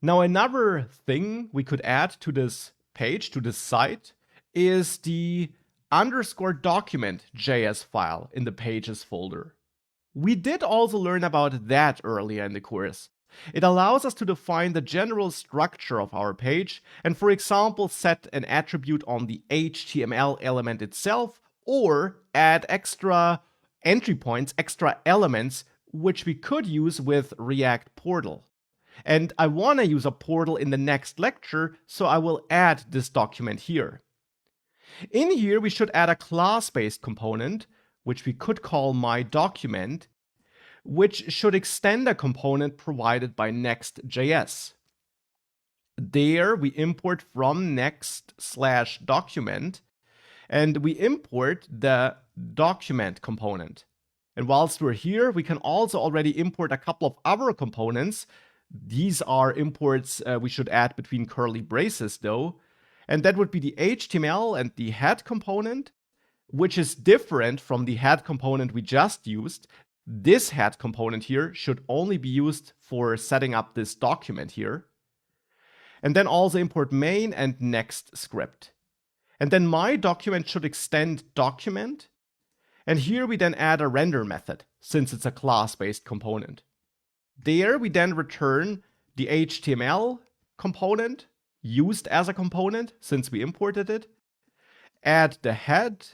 Now, another thing we could add to this page, to this site, is the underscore document JS file in the pages folder. We did also learn about that earlier in the course. It allows us to define the general structure of our page and, for example, set an attribute on the HTML element itself or add extra entry points, extra elements, which we could use with React Portal. And I want to use a portal in the next lecture, so I will add this document here. In here, we should add a class-based component, which we could call myDocument, which should extend a component provided by Next.js. There, we import from next/document, and we import the document component. And whilst we're here, we can also already import a couple of other components. These are imports we should add between curly braces, though. And that would be the HTML and the head component, which is different from the head component we just used. This head component here should only be used for setting up this document here. And then also import main and next script. And then myDocument should extend document. And here we then add a render method, since it's a class-based component. There we then return the HTML component used as a component since we imported it, add the head,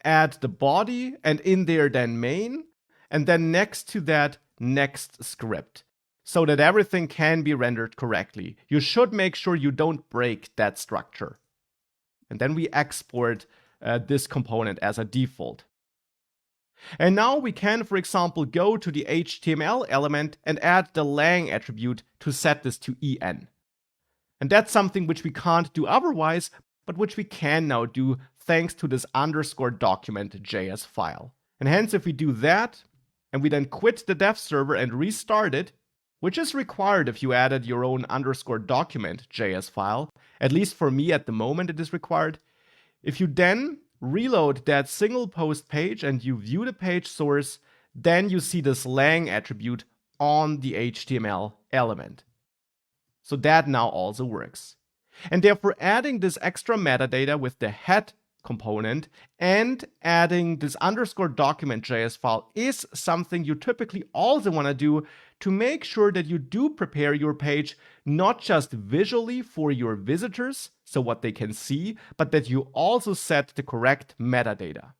add the body, and in there then main, and then next to that next script, so that everything can be rendered correctly. You should make sure you don't break that structure. And then we export this component as a default. And now we can, for example, go to the HTML element and add the lang attribute to set this to en. And that's something which we can't do otherwise, but which we can now do thanks to this underscore document JS file. And hence, if we do that, and we then quit the dev server and restart it, which is required if you added your own underscore document JS file, at least for me at the moment it is required. If you then reload that single post page and you view the page source, then you see this lang attribute on the HTML element. So that now also works. And therefore adding this extra metadata with the head component and adding this underscore document JS file is something you typically also want to do to make sure that you do prepare your page not just visually for your visitors, so what they can see, but that you also set the correct metadata.